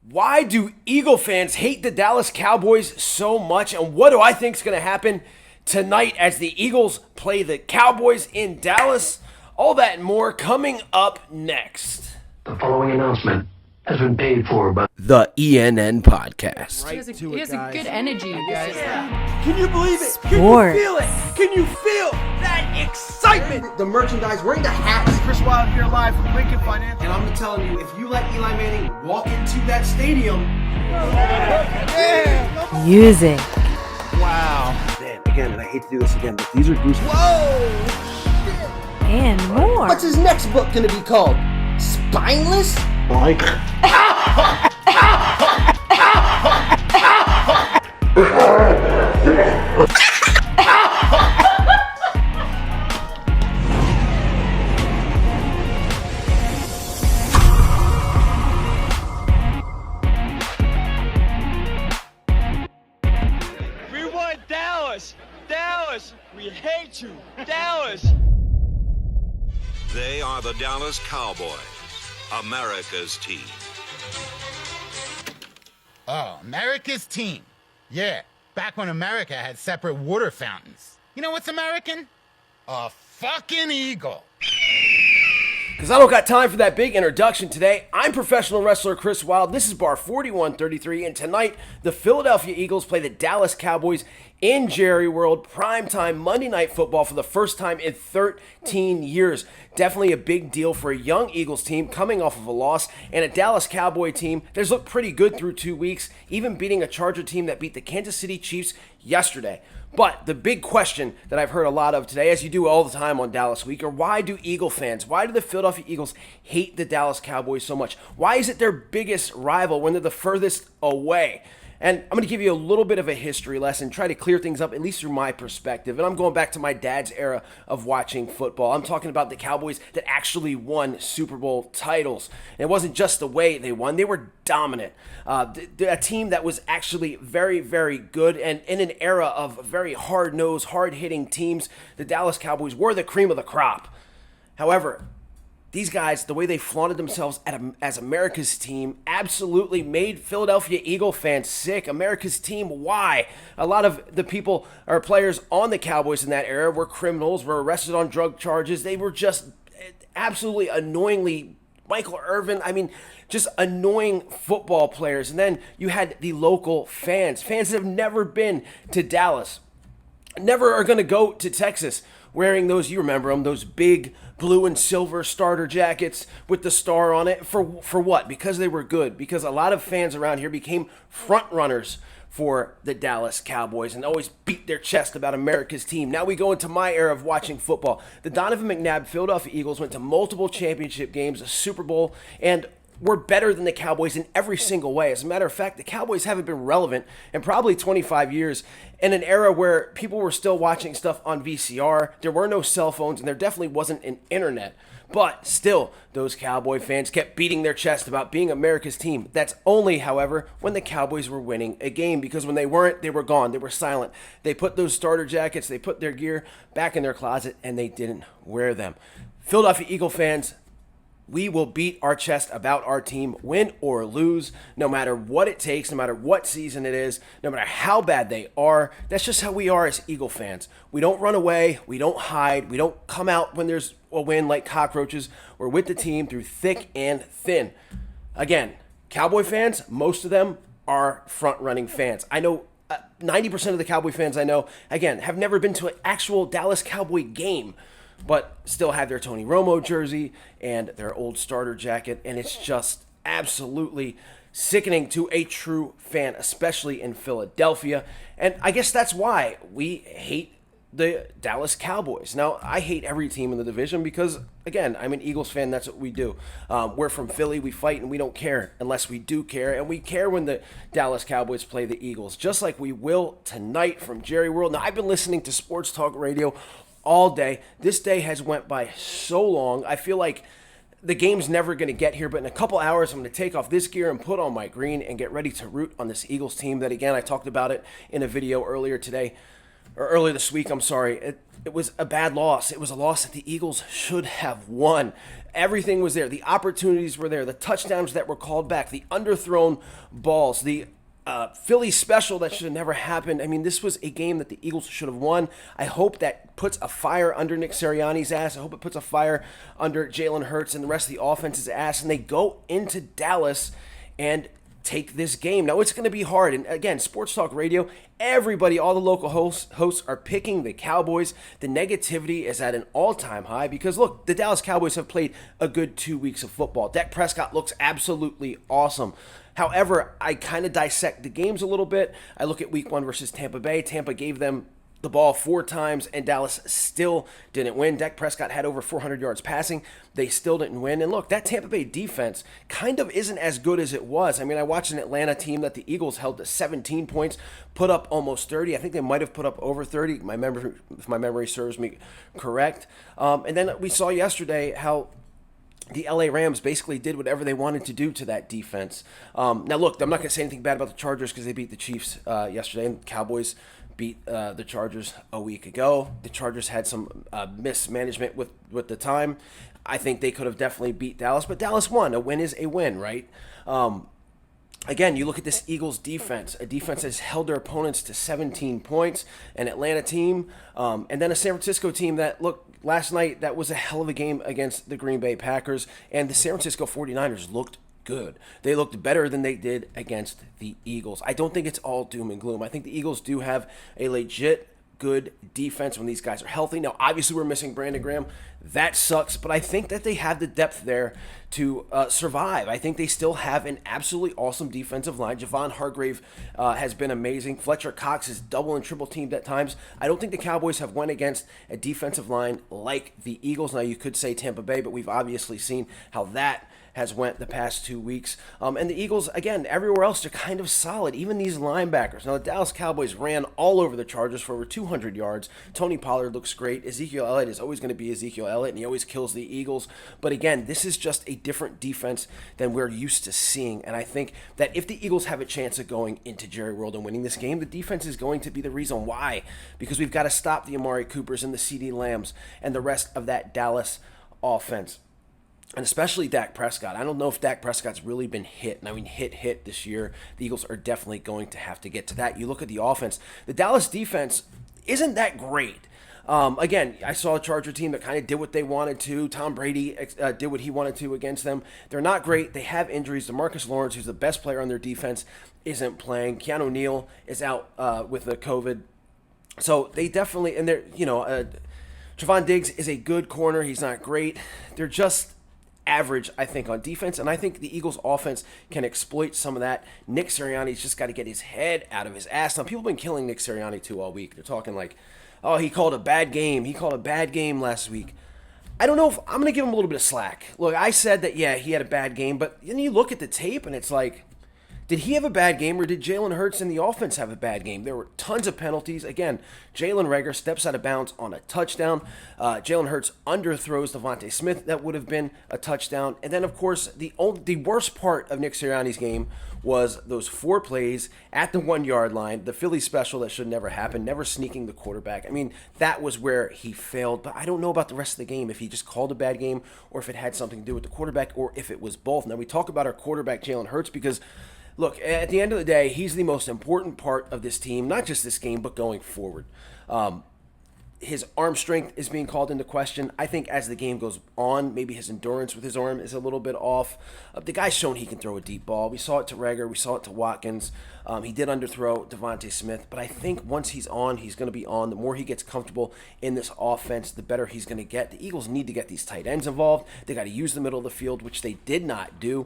Why do Eagle fans hate the Dallas Cowboys so much, and what do I think is going to happen tonight as the Eagles play the Cowboys in Dallas? All that and more coming up next. The following announcement has been paid for by the ENN Podcast. He has a good energy, you guys. Yeah. Can you believe it? Sports. Can you feel it? Can you feel that excitement? The merchandise, wearing the hats. Chris Wild here live from Lincoln Financial. And I'm telling you, if you let Eli Manning walk into that stadium. Music. Wow. Man, again, and I hate to do this again, but these are goose. Whoa! And more. What's his next book gonna be called? Spineless? Mike. We want Dallas! Dallas! We hate you! Dallas! They are the Dallas Cowboys, America's team. Oh, America's team. Yeah, back when America had separate water fountains. You know what's American? A fucking eagle. Because I don't got time for that big introduction today. I'm professional wrestler Chris Wild. This is Bar 4133, and tonight the Philadelphia Eagles play the Dallas Cowboys in Jerry World, primetime Monday Night Football for the first time in 13 years. Definitely a big deal for a young Eagles team coming off of a loss, and a Dallas Cowboy team that's looked pretty good through 2 weeks, even beating a Charger team that beat the Kansas City Chiefs yesterday. But the big question that I've heard a lot of today, as you do all the time on Dallas Week, are why do Eagle fans, why do the Philadelphia Eagles hate the Dallas Cowboys so much? Why is it their biggest rival when they're the furthest away? And I'm going to give you a little bit of a history lesson, try to clear things up, at least through my perspective. And I'm going back to my dad's era of watching football. I'm talking about the Cowboys that actually won Super Bowl titles. And it wasn't just the way they won. They were dominant. A team that was actually very, very good. And in an era of very hard-nosed, hard-hitting teams, the Dallas Cowboys were the cream of the crop. However, these guys, the way they flaunted themselves as America's team, absolutely made Philadelphia Eagle fans sick. America's team, why? A lot of the people or players on the Cowboys in that era were criminals, were arrested on drug charges. They were just absolutely annoyingly, Michael Irvin, just annoying football players. And then you had the local fans that have never been to Dallas, never are going to go to Texas, wearing those, you remember them, those big blue and silver starter jackets with the star on it. For what? Because they were good. Because a lot of fans around here became front runners for the Dallas Cowboys and always beat their chest about America's team. Now we go into my era of watching football. The Donovan McNabb Philadelphia Eagles went to multiple championship games, a Super Bowl, and we're better than the Cowboys in every single way. As a matter of fact, the Cowboys haven't been relevant in probably 25 years in an era where people were still watching stuff on VCR. There were no cell phones, and there definitely wasn't an internet. But still, those Cowboy fans kept beating their chest about being America's team. That's only, however, when the Cowboys were winning a game, because when they weren't, they were gone. They were silent. They put those starter jackets, they put their gear back in their closet, and they didn't wear them. Philadelphia Eagle fans, we will beat our chest about our team, win or lose, no matter what it takes, no matter what season it is, no matter how bad they are. That's just how we are as Eagle fans. We don't run away. We don't hide. We don't come out when there's a win like cockroaches. We're with the team through thick and thin. Again, Cowboy fans, most of them are front-running fans. I know 90% of the Cowboy fans I know, again, have never been to an actual Dallas Cowboy game, but still have their Tony Romo jersey and their old starter jacket, and it's just absolutely sickening to a true fan, especially in Philadelphia. And I guess that's why we hate the Dallas Cowboys. Now, I hate every team in the division because, again, I'm an Eagles fan. That's what we do. We're from Philly. We fight, and we don't care unless we do care. And we care when the Dallas Cowboys play the Eagles, just like we will tonight from Jerry World. Now, I've been listening to sports talk radio all day. This day has went by so long. I feel like the game's never going to get here, but in a couple hours, I'm going to take off this gear and put on my green and get ready to root on this Eagles team that, again, I talked about it in a video earlier today. or earlier this week, I'm sorry, it was a bad loss. It was a loss that the Eagles should have won. Everything was there. The opportunities were there. The touchdowns that were called back, the underthrown balls, the Philly special that should have never happened. I mean, this was a game that the Eagles should have won. I hope that puts a fire under Nick Sirianni's ass. I hope it puts a fire under Jalen Hurts and the rest of the offense's ass, and they go into Dallas and take this game. Now, it's going to be hard. And again, Sports Talk Radio, everybody, all the local hosts are picking the Cowboys. The negativity is at an all-time high because, look, the Dallas Cowboys have played a good 2 weeks of football. Dak Prescott looks absolutely awesome. However, I kind of dissect the games a little bit. I look at week 1 versus Tampa Bay. Tampa gave them the ball 4 times, and Dallas still didn't win. Dak Prescott had over 400 yards passing. They still didn't win. And look, that Tampa Bay defense kind of isn't as good as it was. I mean, I watched an Atlanta team that the Eagles held to 17 points, put up almost 30. I think they might have put up over 30, if my memory serves me correct. And then we saw yesterday how the LA Rams basically did whatever they wanted to do to that defense. Now, look, I'm not going to say anything bad about the Chargers because they beat the Chiefs yesterday, and the Cowboys beat the Chargers a week ago. The Chargers had some mismanagement with the time. I think they could have definitely beat Dallas, but Dallas won. A win is a win, right? Again, you look at this Eagles defense, a defense that has held their opponents to 17 points, an Atlanta team, and then a San Francisco team that, look, last night, that was a hell of a game against the Green Bay Packers, and the San Francisco 49ers looked good. They looked better than they did against the Eagles. I don't think it's all doom and gloom. I think the Eagles do have a legit good defense when these guys are healthy. Now, obviously, we're missing Brandon Graham. That sucks, but I think that they have the depth there to survive. I think they still have an absolutely awesome defensive line. Javon Hargrave has been amazing. Fletcher Cox is double and triple teamed at times. I don't think the Cowboys have went against a defensive line like the Eagles. Now, you could say Tampa Bay, but we've obviously seen how that has went the past 2 weeks. And the Eagles, again, everywhere else, they're kind of solid. Even these linebackers. Now, the Dallas Cowboys ran all over the Chargers for over 200 yards. Tony Pollard looks great. Ezekiel Elliott is always going to be Ezekiel Elliott, and he always kills the Eagles. But again, this is just a different defense than we're used to seeing. And I think that if the Eagles have a chance of going into Jerry World and winning this game, the defense is going to be the reason why. Because we've got to stop the Amari Coopers and the CeeDee Lambs and the rest of that Dallas offense. And especially Dak Prescott. I don't know if Dak Prescott's really been hit. And I mean, hit this year. The Eagles are definitely going to have to get to that. You look at the offense. The Dallas defense isn't that great. Again, I saw a Charger team that kind of did what they wanted to. Tom Brady did what he wanted to against them. They're not great. They have injuries. DeMarcus Lawrence, who's the best player on their defense, isn't playing. Keanu Neal is out with the COVID. So they definitely, and they're, Trevon Diggs is a good corner. He's not great. They're just average, I think, on defense, and I think the Eagles' offense can exploit some of that. Nick Sirianni's just got to get his head out of his ass. Now, people have been killing Nick Sirianni, too, all week. They're talking like, oh, he called a bad game. He called a bad game last week. I don't know if I'm going to give him a little bit of slack. Look, I said that, yeah, he had a bad game, but then you look at the tape, and it's like, did he have a bad game, or did Jalen Hurts and the offense have a bad game? There were tons of penalties. Again, Jalen Reagor steps out of bounds on a touchdown. Jalen Hurts underthrows Devontae Smith. That would have been a touchdown. And then, of course, the worst part of Nick Sirianni's game was those 4 plays at the 1-yard line, the Philly special that should never happen, never sneaking the quarterback. I mean, that was where he failed. But I don't know about the rest of the game, if he just called a bad game or if it had something to do with the quarterback or if it was both. Now, we talk about our quarterback, Jalen Hurts, because look, at the end of the day, he's the most important part of this team, not just this game, but going forward. His arm strength is being called into question. I think as the game goes on, maybe his endurance with his arm is a little bit off. The guy's shown he can throw a deep ball. We saw it to Reagor. We saw it to Watkins. He did underthrow Devontae Smith. But I think once he's on, he's going to be on. The more he gets comfortable in this offense, the better he's going to get. The Eagles need to get these tight ends involved. They got to use the middle of the field, which they did not do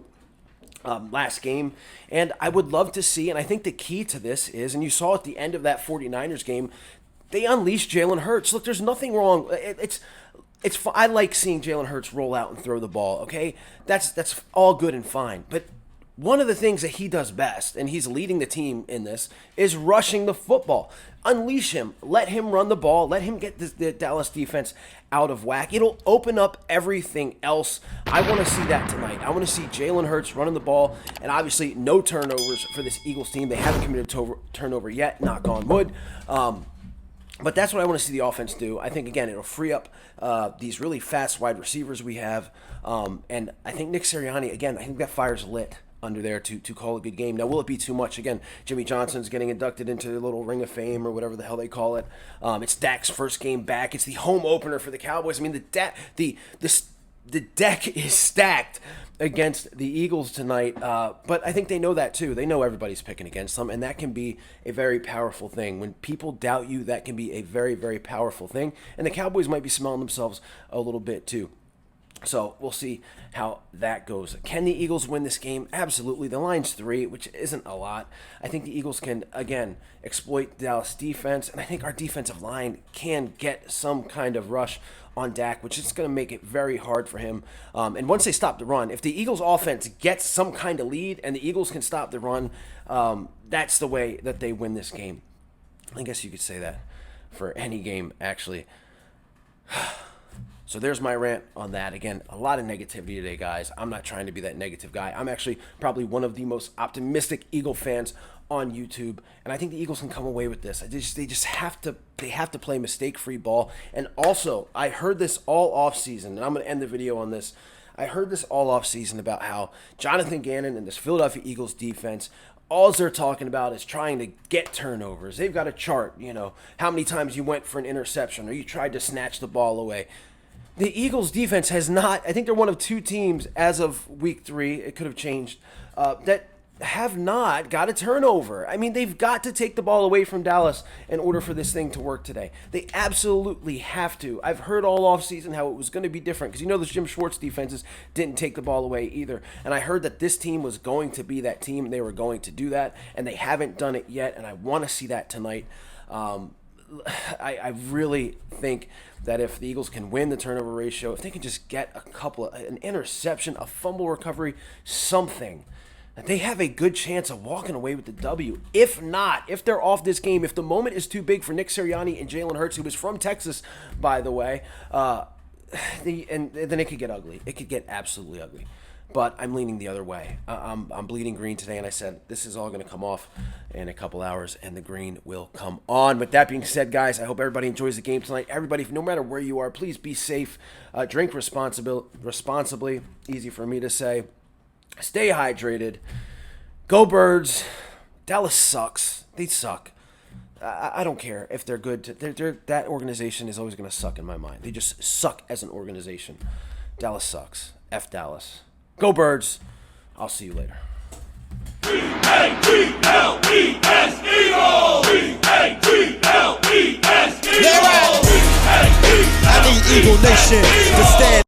last game. And I would love to see, and I think the key to this is, and you saw at the end of that 49ers game, they unleashed Jalen Hurts. Look, there's nothing wrong. I like seeing Jalen Hurts roll out and throw the ball, okay? That's all good and fine. But one of the things that he does best, and he's leading the team in this, is rushing the football. Unleash him. Let him run the ball. Let him get the Dallas defense out of whack. It'll open up everything else. I want to see that tonight. I want to see Jalen Hurts running the ball, and obviously no turnovers for this Eagles team. They haven't committed a turnover yet, knock on wood. But that's what I want to see the offense do. I think, again, it'll free up these really fast wide receivers we have. And I think Nick Sirianni, again, I think that fire's lit under there to call a good game. Now, will it be too much? Again, Jimmy Johnson's getting inducted into the little Ring of Fame or whatever the hell they call it. It's Dak's first game back. It's the home opener for the Cowboys. I mean, the deck is stacked against the Eagles tonight, but I think they know that too. They know everybody's picking against them, and that can be a very powerful thing. When people doubt you, that can be a very, very powerful thing, and the Cowboys might be smelling themselves a little bit too. So we'll see how that goes. Can the Eagles win this game? Absolutely. The line's 3, which isn't a lot. I think the Eagles can, again, exploit the Dallas defense, and I think our defensive line can get some kind of rush on Dak, which is going to make it very hard for him. And once they stop the run, if the Eagles offense gets some kind of lead and the Eagles can stop the run, that's the way that they win this game. I guess you could say that for any game, actually. So there's my rant on that. Again, a lot of negativity today, guys. I'm not trying to be that negative guy. I'm actually probably one of the most optimistic Eagle fans on YouTube, and I think the Eagles can come away with this. They just have to play mistake-free ball. And also, I heard this all offseason, and I'm going to end the video on this. I heard this all offseason about how Jonathan Gannon and this Philadelphia Eagles defense, all they're talking about is trying to get turnovers. They've got a chart, how many times you went for an interception or you tried to snatch the ball away. The Eagles defense has not, I think they're one of 2 teams as of week 3, it could have changed, that have not got a turnover. I mean, they've got to take the ball away from Dallas in order for this thing to work today. They absolutely have to. I've heard all offseason how it was going to be different because those Jim Schwartz defenses didn't take the ball away either. And I heard that this team was going to be that team. They were going to do that, and they haven't done it yet, and I want to see that tonight. I really think that if the Eagles can win the turnover ratio, if they can just get an interception, a fumble recovery, something, that they have a good chance of walking away with the W. If not, if they're off this game, if the moment is too big for Nick Sirianni and Jalen Hurts, who is from Texas, by the way, then it could get ugly. It could get absolutely ugly. But I'm leaning the other way. I'm bleeding green today, and I said this is all going to come off in a couple hours, and the green will come on. With that being said, guys, I hope everybody enjoys the game tonight. Everybody, no matter where you are, please be safe. Drink responsibly. Easy for me to say. Stay hydrated. Go Birds. Dallas sucks. They suck. I don't care if they're good. That organization is always going to suck in my mind. They just suck as an organization. Dallas sucks. F Dallas. Go Birds. I'll see you later. E-A-G-L-E-S Eagles! E-A-G-L-E-S Eagles! I need Eagle Nation to stand.